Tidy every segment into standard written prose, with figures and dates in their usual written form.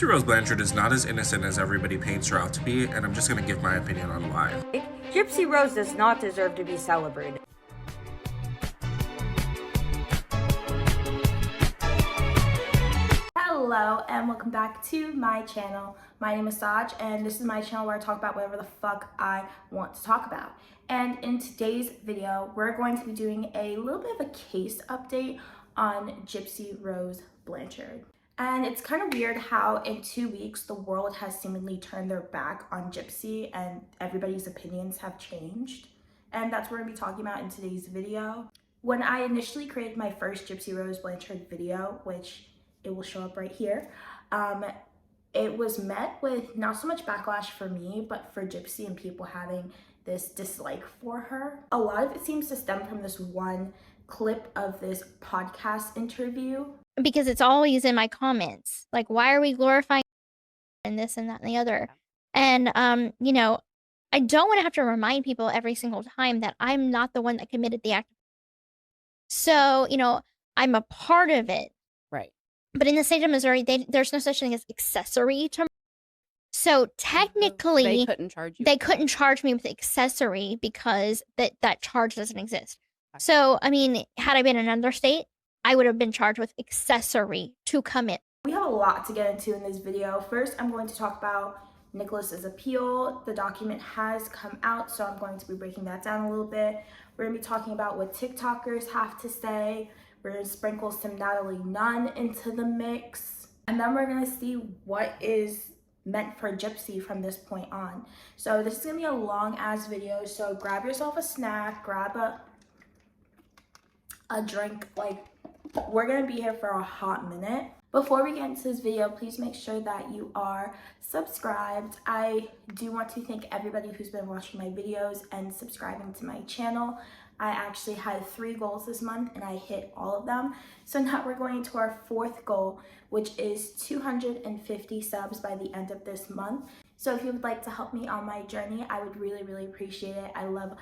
Gypsy Rose Blanchard is not as innocent as everybody paints her out to be, and I'm just going to give my opinion on why. Gypsy Rose does not deserve to be celebrated. Hello and welcome back to my channel. My name is Saj and this is my channel where I talk about whatever the fuck I want to talk about. And in today's video, we're going to be doing a little bit of a case update on Gypsy Rose Blanchard. And it's kind of weird how in 2 weeks the world has seemingly turned their back on Gypsy and everybody's opinions have changed. And that's what we're going to be talking about in today's video. When I initially created my first Gypsy Rose Blanchard video, which it will show up right here, it was met with not so much backlash for me, but for Gypsy and people having this dislike for her. A lot of it seems to stem from this one clip of this podcast interview. Because it's always in my comments, like, why are we glorifying and this and that and the other? And you know, I don't want to have to remind people every single time that I'm not the one that committed the act. So, you know, I'm a part of it. Right. But in the state of Missouri, there's no such thing as accessory to murder. So technically, they couldn't charge me with accessory because that charge doesn't exist. So, I mean, had I been in another state, I would have been charged with accessory to commit. We have a lot to get into in this video. First, I'm going to talk about Nicholas's appeal. The document has come out, so I'm going to be breaking that down a little bit. We're going to be talking about what TikTokers have to say. We're going to sprinkle some Natalie Nunn into the mix. And then we're going to see what is meant for Gypsy from this point on. So this is going to be a long ass video, so grab yourself a snack, grab a drink. Like, we're going to be here for a hot minute. Before we get into this video, please make sure that you are subscribed. I do want to thank everybody who's been watching my videos and subscribing to my channel. I actually had 3 goals this month and I hit all of them. So now we're going to our 4th goal, which is 250 subs by the end of this month. So if you would like to help me on my journey, I would really, really appreciate it. I love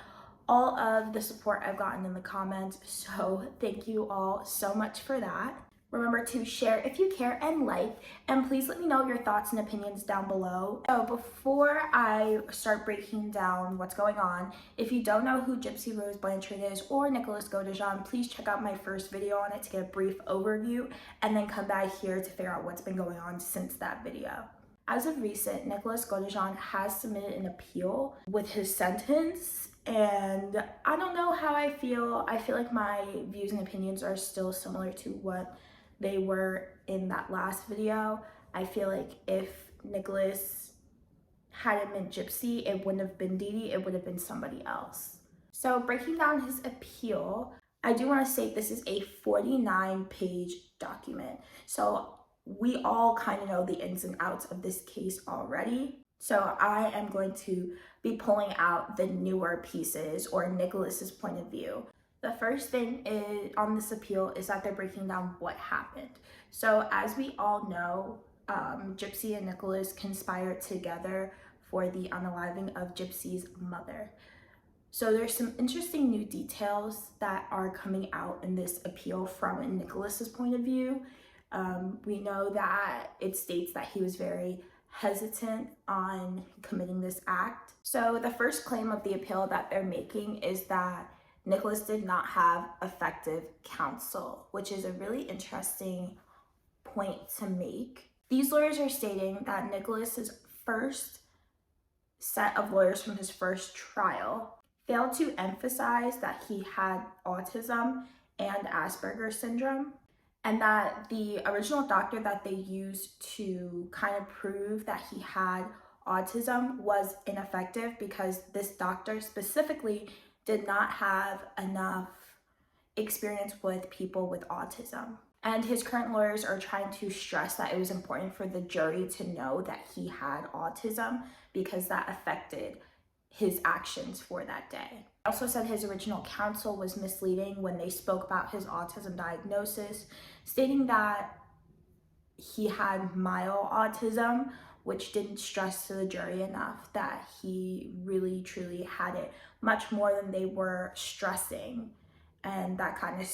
all of the support I've gotten in the comments, so thank you all so much for that. Remember to share if you care and like, and please let me know your thoughts and opinions down below. So before I start breaking down what's going on, if you don't know who Gypsy Rose Blanchard is or Nicholas Goan, please check out my first video on it to get a brief overview, and then come back here to figure out what's been going on since that video. As of recent, Nicholas Goan has submitted an appeal with his sentence, and I don't know how I feel. I feel like my views and opinions are still similar to what they were in that last video. I feel like if Nicholas hadn't been Gypsy, it wouldn't have been Dee, it would have been somebody else. So breaking down his appeal, I do want to say this is a 49-page document. So we all kind of know the ins and outs of this case already. So I am going to be pulling out the newer pieces or Nicholas's point of view. The first thing is on this appeal is that they're breaking down what happened. So as we all know, Gypsy and Nicholas conspired together for the unaliving of Gypsy's mother. So there's some interesting new details that are coming out in this appeal from Nicholas's point of view. We know that it states that he was very hesitant on committing this act. So the first claim of the appeal that they're making is that Nicholas did not have effective counsel, which is a really interesting point to make. These lawyers are stating that Nicholas's first set of lawyers from his first trial failed to emphasize that he had autism and Asperger's syndrome, and that the original doctor that they used to kind of prove that he had autism was ineffective because this doctor specifically did not have enough experience with people with autism. And his current lawyers are trying to stress that it was important for the jury to know that he had autism because that affected his actions for that day. Also said his original counsel was misleading when they spoke about his autism diagnosis, stating that he had mild autism, which didn't stress to the jury enough that he really truly had it much more than they were stressing. And that kind of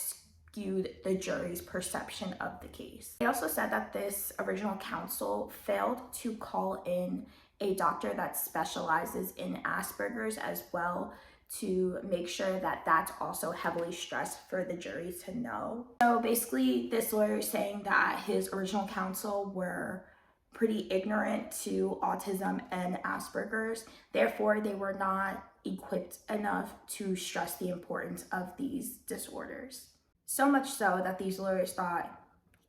skewed the jury's perception of the case. They also said that this original counsel failed to call in a doctor that specializes in Asperger's as well, to make sure that that's also heavily stressed for the jury to know. So basically, this lawyer is saying that his original counsel were pretty ignorant to autism and Asperger's. Therefore, they were not equipped enough to stress the importance of these disorders. So much so that these lawyers thought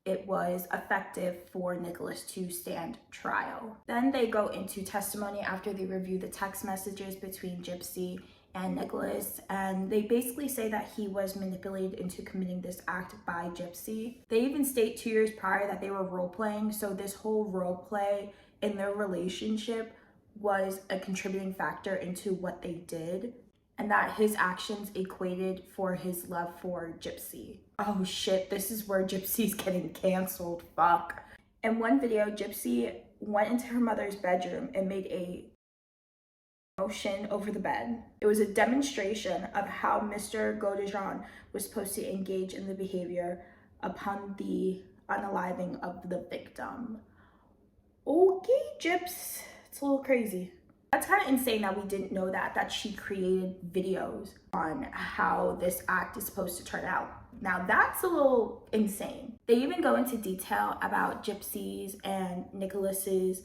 it was effective for Nicholas to stand trial. Then they go into testimony after they review the text messages between Gypsy and Nicholas, and they basically say that he was manipulated into committing this act by Gypsy. They even state 2 years prior that they were role-playing, so this whole role-play in their relationship was a contributing factor into what they did, and that his actions equated for his love for Gypsy. Oh shit, this is where Gypsy's getting canceled, fuck. In one video, Gypsy went into her mother's bedroom and made a motion over the bed. It was a demonstration of how Mr. Goan was supposed to engage in the behavior upon the unaliving of the victim. Okay, Gyps, it's a little crazy. That's kind of insane that we didn't know that she created videos on how this act is supposed to turn out. Now that's a little insane. They even go into detail about Gypsy's and Nicholas's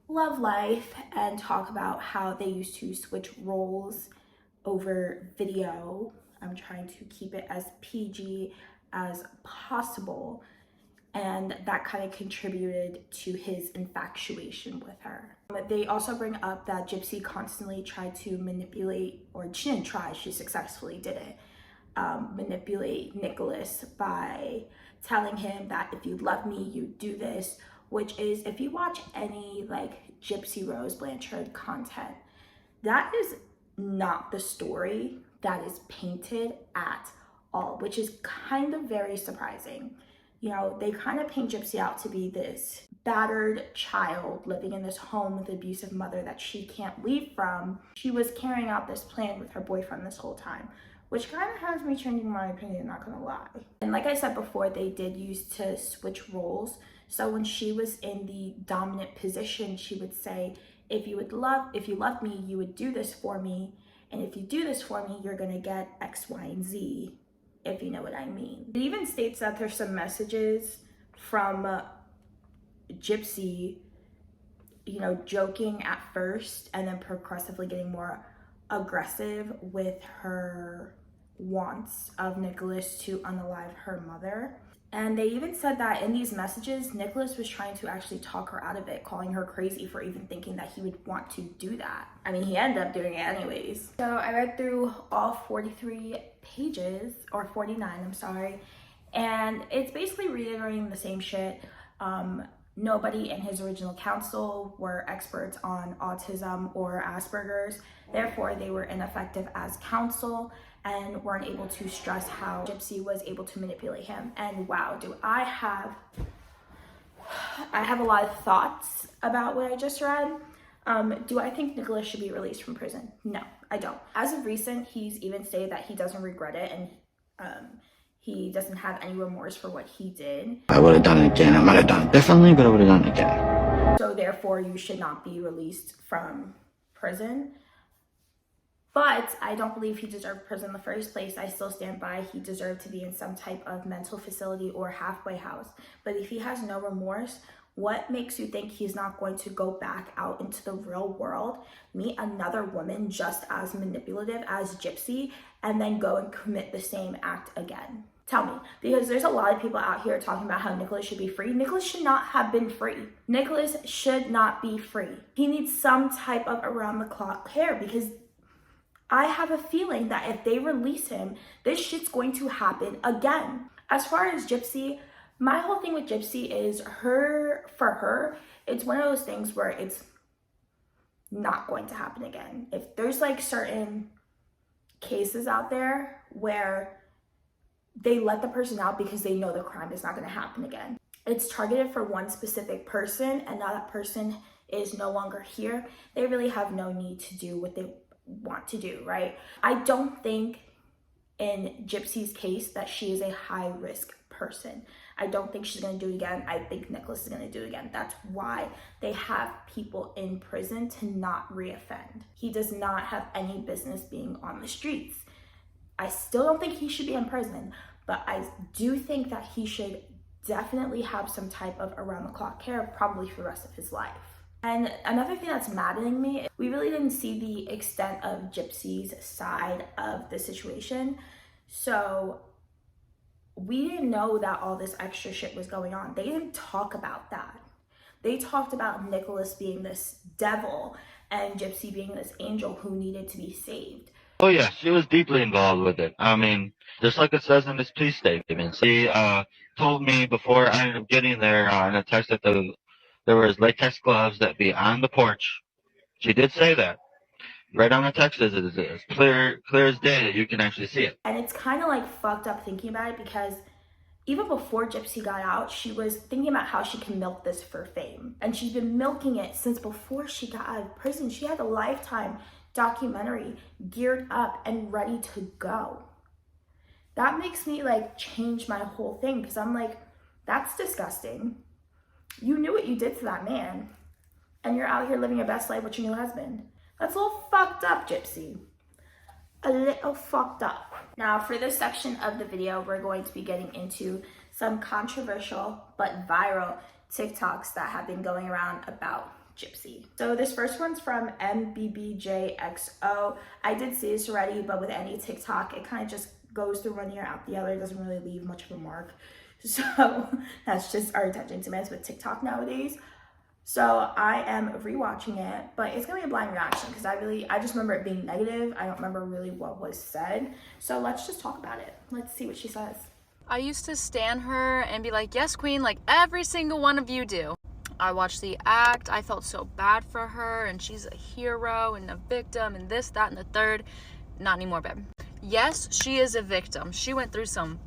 love life and talk about how they used to switch roles over video. I'm trying to keep it as PG as possible, and that kind of contributed to his infatuation with her. But they also bring up that Gypsy constantly tried to manipulate, or she didn't try, she successfully did it, manipulate Nicholas by telling him that if you love me, you do this, which is, if you watch any like Gypsy Rose Blanchard content, that is not the story that is painted at all, which is kind of very surprising. You know, they kind of paint Gypsy out to be this battered child living in this home with an abusive mother that she can't leave from. She was carrying out this plan with her boyfriend this whole time, which kind of has me changing my opinion, not gonna lie. And like I said before, they did use to switch roles. So when she was in the dominant position, she would say, if you love me, you would do this for me. And if you do this for me, you're gonna get X, Y, and Z, if you know what I mean. It even states that there's some messages from Gypsy, you know, joking at first and then progressively getting more aggressive with her wants of Nicholas to unalive her mother. And they even said that in these messages, Nicholas was trying to actually talk her out of it, calling her crazy for even thinking that he would want to do that. I mean, he ended up doing it anyways. So I read through all 43 pages, or 49, I'm sorry, and it's basically reiterating the same shit. Nobody in his original counsel were experts on autism or Asperger's. Therefore, they were ineffective as counsel and weren't able to stress how Gypsy was able to manipulate him. And wow, do I have a lot of thoughts about what I just read. Do I think Nicholas should be released from prison? No, I don't. As of recent, he's even stated that he doesn't regret it and he doesn't have any remorse for what he did. I would have done it again. I might have done it differently, but I would have done it again. So therefore, you should not be released from prison. But I don't believe he deserved prison in the first place. I still stand by he deserved to be in some type of mental facility or halfway house. But if he has no remorse, what makes you think he's not going to go back out into the real world, meet another woman just as manipulative as Gypsy, and then go and commit the same act again? Tell me, because there's a lot of people out here talking about how Nicholas should be free. Nicholas should not have been free. Nicholas should not be free. He needs some type of around-the-clock care, because I have a feeling that if they release him, this shit's going to happen again. As far as Gypsy, my whole thing with Gypsy is for her, it's one of those things where it's not going to happen again. If there's like certain cases out there where they let the person out because they know the crime is not going to happen again. It's targeted for one specific person, and now that person is no longer here, they really have no need to do what they want to do, right? I don't think in Gypsy's case that she is a high-risk person. I don't think she's going to do it again. I think Nicholas is going to do it again. That's why they have people in prison to not reoffend. He does not have any business being on the streets. I still don't think he should be in prison, but I do think that he should definitely have some type of around-the-clock care, probably for the rest of his life. And another thing that's maddening me, we really didn't see the extent of Gypsy's side of the situation. So we didn't know that all this extra shit was going on. They didn't talk about that. They talked about Nicholas being this devil and Gypsy being this angel who needed to be saved. Oh yeah, she was deeply involved with it. I mean, just like it says in this police statement, she told me before I ended up getting there in a text that there was latex gloves that be on the porch. She did say that. Right on the text is clear as day that you can actually see it. And it's kind of like fucked up thinking about it, because even before Gypsy got out, she was thinking about how she can milk this for fame. And she's been milking it since before she got out of prison. She had a Lifetime documentary geared up and ready to go. That makes me like change my whole thing, because I'm like, that's disgusting. You knew what you did to that man, and you're out here living your best life with your new husband. That's a little fucked up, Gypsy. A little fucked up. Now, for this section of the video, we're going to be getting into some controversial but viral TikToks that have been going around about Gypsy. So this first one's from MBBJXO. I did see this already, but with any TikTok, it kind of just goes through one ear out the other. It doesn't really leave much of a mark. So that's just our attention to with TikTok nowadays. So I am rewatching it, but it's gonna be a blind reaction because I just remember it being negative. I don't remember really what was said. So let's just talk about it. Let's see what she says. I used to stan her and be like, yes, queen, like every single one of you do. I watched the act. I felt so bad for her, and she's a hero and a victim and this, that, and the third. Not anymore, babe. Yes, she is a victim. She went through some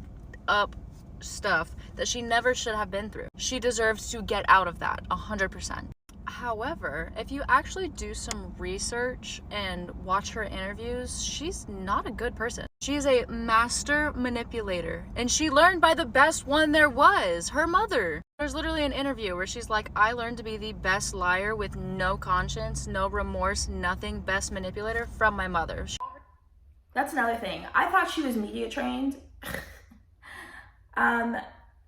stuff that she never should have been through. She deserves to get out of that 100%. However, if you actually do some research and watch her interviews, she's not a good person. She is a master manipulator, and she learned by the best one there was, her mother. There's literally an interview where she's like, I learned to be the best liar with no conscience, no remorse, nothing, best manipulator from my mother. That's another thing. I thought she was media trained.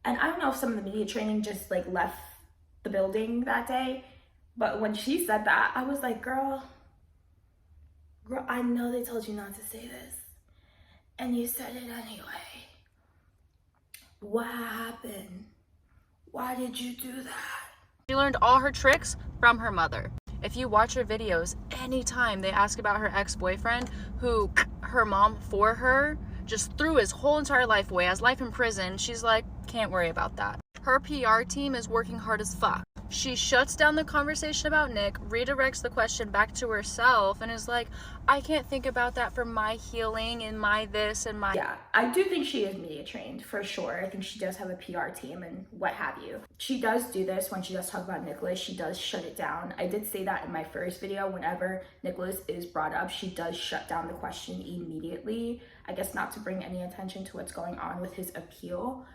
And I don't know if some of the media training just like left the building that day, but when she said that, I was like, girl, I know they told you not to say this, and you said it anyway. What happened? Why did you do that? She learned all her tricks from her mother. If you watch her videos, anytime they ask about her ex-boyfriend, who her mom for her, just threw his whole entire life away, has life in prison, she's like, can't worry about that. Her PR team is working hard as fuck. She shuts down the conversation about Nick, redirects the question back to herself, and is like, I can't think about that for my healing and my this and my... Yeah, I do think she is media trained, for sure. I think she does have a PR team and what have you. She does do this when she does talk about Nicholas. She does shut it down. I did say that in my first video. Whenever Nicholas is brought up, she does shut down the question immediately. I guess not to bring any attention to what's going on with his appeal.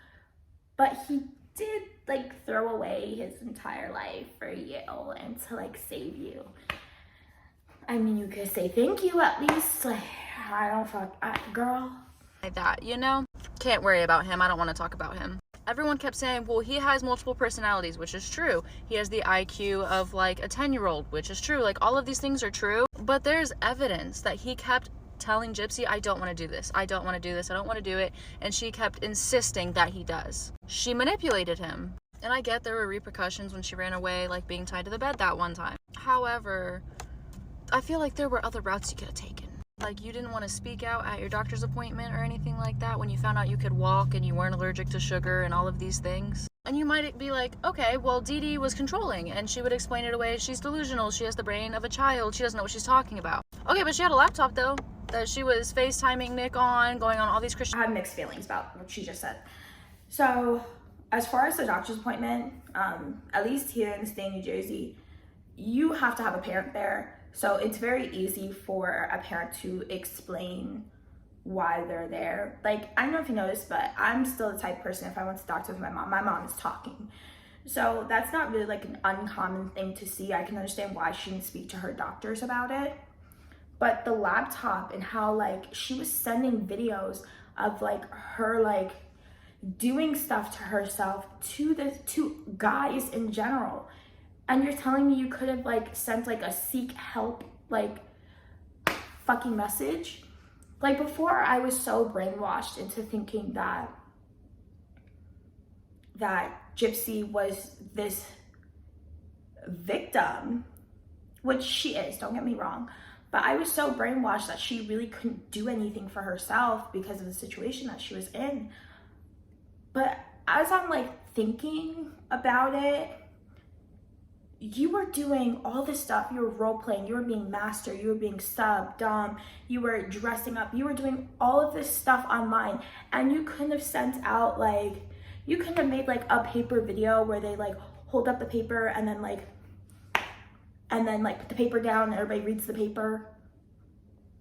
But he did like throw away his entire life for you and to like save you. I mean, you could say thank you at least. Like, girl. Like that, you know? Can't worry about him. I don't want to talk about him. Everyone kept saying, well, he has multiple personalities, which is true. He has the IQ of like a 10-year-old, which is true. Like, all of these things are true. But there's evidence that he kept telling Gypsy, I don't want to do this. I don't want to do this. I don't want to do it. And she kept insisting that he does. She manipulated him. And I get there were repercussions when she ran away, like being tied to the bed that one time. However, I feel like there were other routes you could have taken. Like, you didn't want to speak out at your doctor's appointment or anything like that when you found out you could walk and you weren't allergic to sugar and all of these things. And you might be like, okay, well, Dee Dee was controlling, and she would explain it away. She's delusional. She has the brain of a child. She doesn't know what she's talking about. Okay, but she had a laptop, though, that she was FaceTiming Nick on, going on all these Christian... I have mixed feelings about what she just said. So, as far as the doctor's appointment, at least here in the state of New Jersey, you have to have a parent there. So it's very easy for a parent to explain why they're there. Like, I don't know if you noticed, but I'm still the type of person, if I went to the doctor with my mom is talking. So that's not really like an uncommon thing to see. I can understand why she didn't speak to her doctors about it. But the laptop and how like she was sending videos of like her like doing stuff to herself to guys in general. And you're telling me you could have like sent like a seek help like fucking message? Like, before, I was so brainwashed into thinking that Gypsy was this victim, which she is, don't get me wrong. But I was so brainwashed that she really couldn't do anything for herself because of the situation that she was in. But as I'm like thinking about it, you were doing all this stuff. You were role playing, you were being master, you were being sub, dom, you were dressing up, you were doing all of this stuff online, and you couldn't have sent out like, you couldn't have made like a paper video where they like hold up the paper and then like put the paper down and everybody reads the paper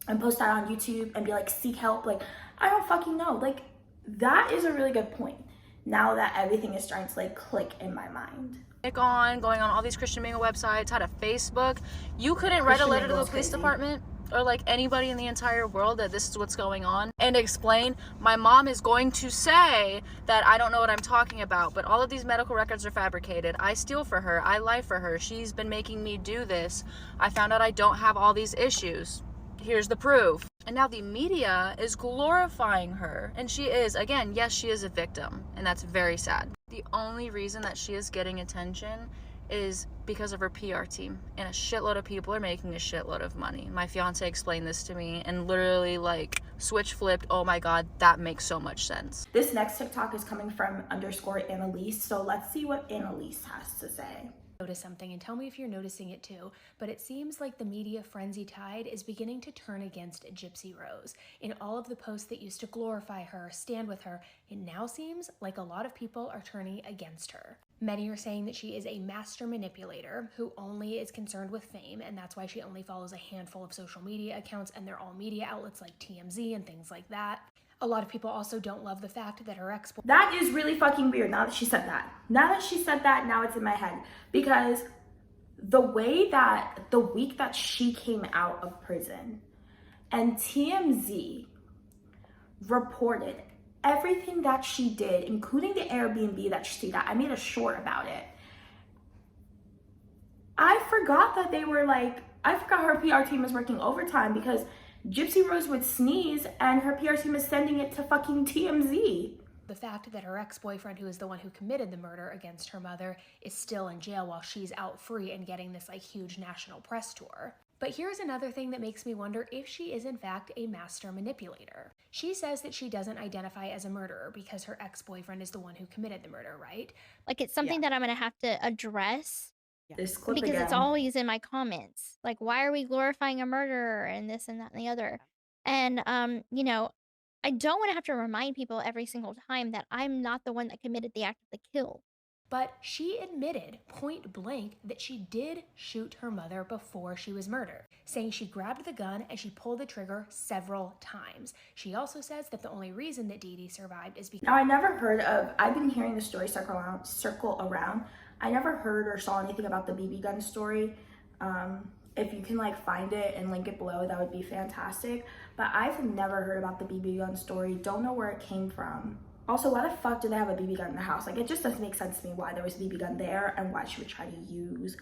and post that on YouTube and be like, seek help. Like, I don't fucking know. Like, that is a really good point now that everything is starting to like click in my mind. Goan, going on all these Christian Mingle websites, had a Facebook. You couldn't write a letter to the police department or like anybody in the entire world that this is what's going on and explain. My mom is going to say that I don't know what I'm talking about, but all of these medical records are fabricated. I steal for her. I lie for her. She's been making me do this. I found out I don't have all these issues. Here's the proof. And now the media is glorifying her. And she is, again, yes, she is a victim. And that's very sad. The only reason that she is getting attention is because of her PR team. And a shitload of people are making a shitload of money. My fiance explained this to me and literally like switch flipped. Oh my God, that makes so much sense. This next TikTok is coming from _Analise. So let's see what Analise has to say. Notice something and tell me if you're noticing it too, but it seems like the media frenzy tide is beginning to turn against Gypsy Rose. In all of the posts that used to glorify her, stand with her, it now seems like a lot of people are turning against her. Many are saying that she is a master manipulator who only is concerned with fame, and that's why she only follows a handful of social media accounts, and they're all media outlets like TMZ and things like that. A lot of people also don't love the fact that her ex... That is really fucking weird now that she said that. Now it's in my head. Because the way that, the week that she came out of prison, and TMZ reported everything that she did, including the Airbnb that she stayed at. I made a short about it. I forgot that they were like, I forgot her PR team was working overtime because Gypsy Rose would sneeze and her PR team is sending it to fucking TMZ. The fact that her ex-boyfriend, who is the one who committed the murder against her mother, is still in jail while she's out free and getting this like huge national press tour. But here's another thing that makes me wonder if she is in fact a master manipulator. She says that she doesn't identify as a murderer because her ex-boyfriend is the one who committed the murder, right? Like, it's something that I'm gonna have to address. This clip because again. It's always in my comments. Like, why are we glorifying a murderer and this and that and the other? And, you know, I don't want to have to remind people every single time that I'm not the one that committed the act of the kill. But she admitted point blank that she did shoot her mother before she was murdered, saying she grabbed the gun and she pulled the trigger several times. She also says that the only reason that Dee Dee survived is because... Now, I never heard of, I've been hearing the story circle around. I never heard or saw anything about the BB gun story. If you can like find it and link it below, that would be fantastic. But I've never heard about the BB gun story. Don't know where it came from. Also, why the fuck do they have a BB gun in their house? Like, it just doesn't make sense to me why there was a BB gun there and why she would try to use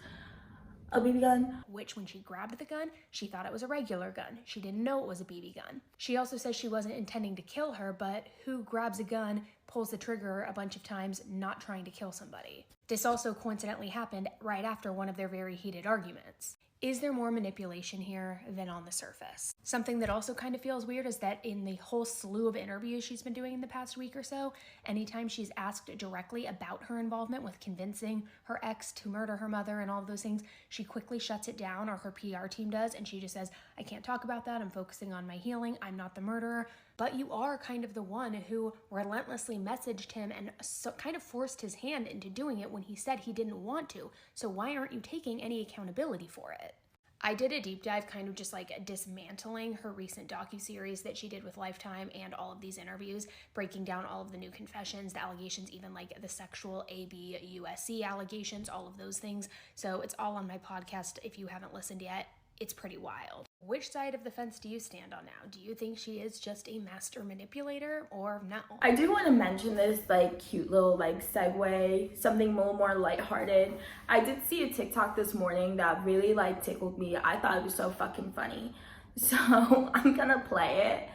a BB gun. Which, when she grabbed the gun, she thought it was a regular gun. She didn't know it was a BB gun. She also says she wasn't intending to kill her, but who grabs a gun, pulls the trigger a bunch of times, not trying to kill somebody? This also coincidentally happened right after one of their very heated arguments. Is there more manipulation here than on the surface? Something that also kind of feels weird is that in the whole slew of interviews she's been doing in the past week or so, anytime she's asked directly about her involvement with convincing her ex to murder her mother and all of those things, she quickly shuts it down, or her PR team does, and she just says, I can't talk about that, I'm focusing on my healing, I'm not the murderer. But you are kind of the one who relentlessly messaged him and so kind of forced his hand into doing it when he said he didn't want to. So why aren't you taking any accountability for it? I did a deep dive kind of just like dismantling her recent docuseries that she did with Lifetime and all of these interviews, breaking down all of the new confessions, the allegations, even like the sexual ABUSC allegations, all of those things. So it's all on my podcast. If you haven't listened yet, it's pretty wild. Which side of the fence do you stand on now? Do you think she is just a master manipulator or no? I do want to mention this like cute little like segue, something a little more lighthearted. I did see a TikTok this morning that really like tickled me. I thought it was so fucking funny. So I'm gonna play it.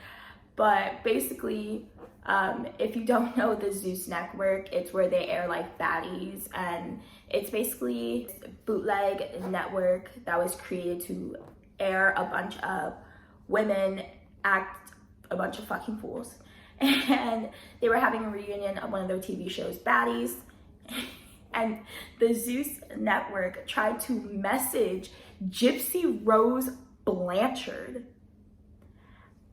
But basically, if you don't know the Zeus Network, it's where they air like baddies, and it's basically a bootleg network that was created to air a bunch of women act a bunch of fucking fools. And they were having a reunion of one of their TV shows, Baddies, and the Zeus Network tried to message Gypsy Rose Blanchard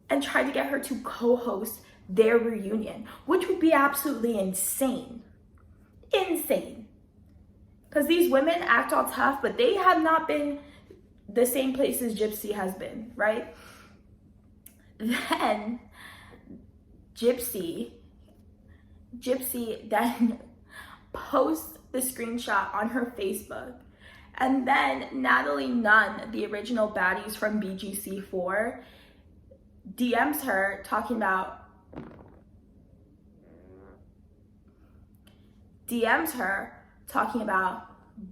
and tried to get her to co-host their reunion, which would be absolutely insane. Insane. Because these women act all tough, but they have not been the same places Gypsy has been, right? Then Gypsy then posts the screenshot on her Facebook. And then Natalie Nunn, the original baddies from BGC4, DMs her talking about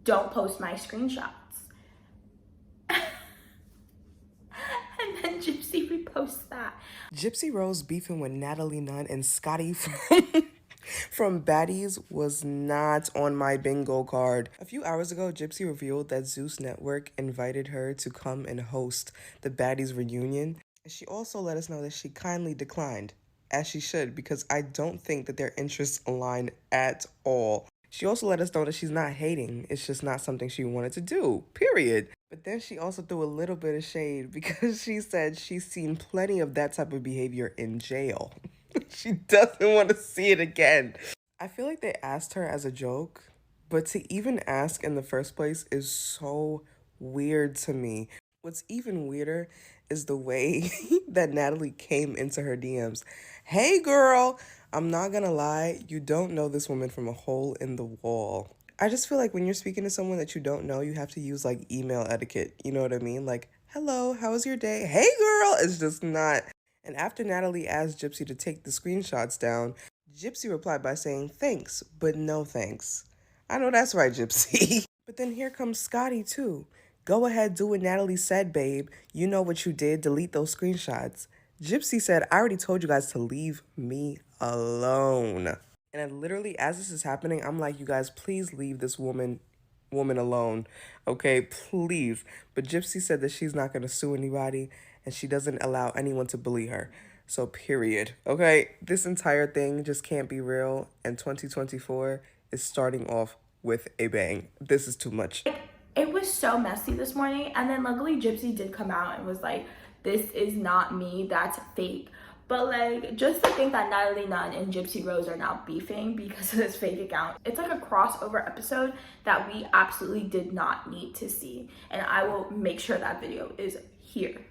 don't post my screenshots. And then Gypsy reposts that. Gypsy Rose beefing with Natalie Nunn and Scotty from Baddies was not on my bingo card. A few hours ago, Gypsy revealed that Zeus Network invited her to come and host the Baddies reunion. She also let us know that she kindly declined, as she should, because I don't think that their interests align at all. She also let us know that she's not hating. It's just not something she wanted to do, period. But then she also threw a little bit of shade because she said she's seen plenty of that type of behavior in jail. She doesn't want to see it again. I feel like they asked her as a joke, but to even ask in the first place is so weird to me. What's even weirder is the way that Natalie came into her DMs. Hey girl, I'm not gonna lie, you don't know this woman from a hole in the wall. I just feel like when you're speaking to someone that you don't know, you have to use like email etiquette. You know what I mean? Like, hello, how was your day? Hey girl, it's just not. And after Natalie asked Gypsy to take the screenshots down, Gypsy replied by saying, thanks, but no thanks. I know that's right, Gypsy. But then here comes Scotty too. Go ahead, do what Natalie said, babe. You know what you did, delete those screenshots. Gypsy said, I already told you guys to leave me alone. And literally, as this is happening, I'm like, you guys, please leave this woman alone, okay? Please. But Gypsy said that she's not going to sue anybody, and she doesn't allow anyone to bully her. So, period. Okay? This entire thing just can't be real, and 2024 is starting off with a bang. This is too much. It was so messy this morning, and then luckily Gypsy did come out and was like, this is not me, that's fake. But like, just to think that Natalie Nunn and Gypsy Rose are now beefing because of this fake account, it's like a crossover episode that we absolutely did not need to see, and I will make sure that video is here.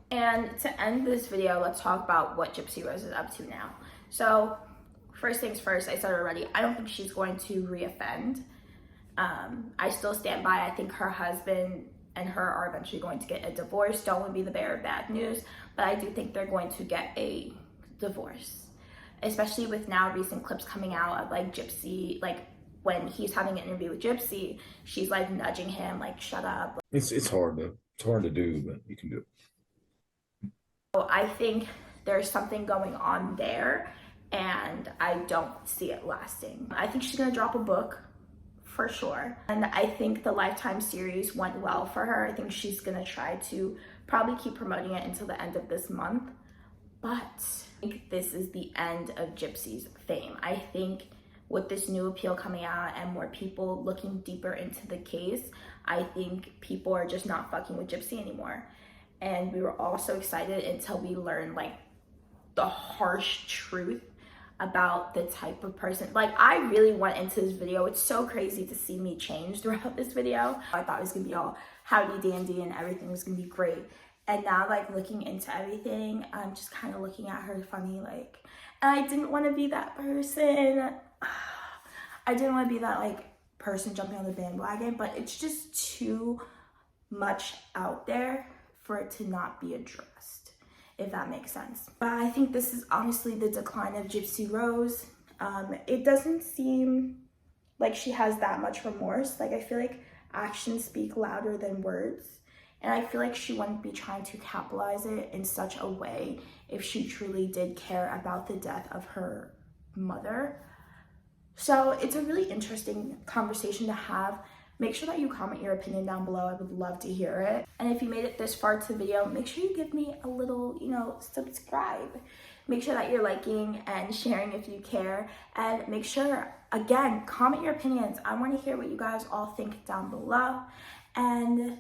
And to end this video, let's talk about what Gypsy Rose is up to now. So first things first, I said already, I don't think she's going to reoffend. I still stand by. I think her husband and her are eventually going to get a divorce. Don't want to be the bearer of bad news, but I do think they're going to get a divorce, especially with now recent clips coming out of like Gypsy, like when he's having an interview with Gypsy, she's like nudging him, like shut up. It's hard to do, but you can do it. So I think there's something going on there, and I don't see it lasting. I think she's gonna drop a book for sure, and I think the Lifetime series went well for her. I think she's gonna try to probably keep promoting it until the end of this month, but I think this is the end of Gypsy's fame. I think with this new appeal coming out and more people looking deeper into the case, I think people are just not fucking with Gypsy anymore. And we were all so excited until we learned like the harsh truth about the type of person. Like, I really went into this video. It's so crazy to see me change throughout this video. I thought it was gonna be all howdy dandy and everything was gonna be great. And now, like, looking into everything, I'm just kind of looking at her funny, like, and I didn't want to be that person. I didn't want to be that, like, person jumping on the bandwagon, but it's just too much out there for it to not be addressed, if that makes sense. But I think this is honestly the decline of Gypsy Rose. It doesn't seem like she has that much remorse. Like, I feel like actions speak louder than words. And I feel like she wouldn't be trying to capitalize it in such a way if she truly did care about the death of her mother. So it's a really interesting conversation to have. Make sure that you comment your opinion down below. I would love to hear it. And if you made it this far to the video, make sure you give me a little, subscribe. Make sure that you're liking and sharing if you care. And make sure, again, comment your opinions. I want to hear what you guys all think down below. And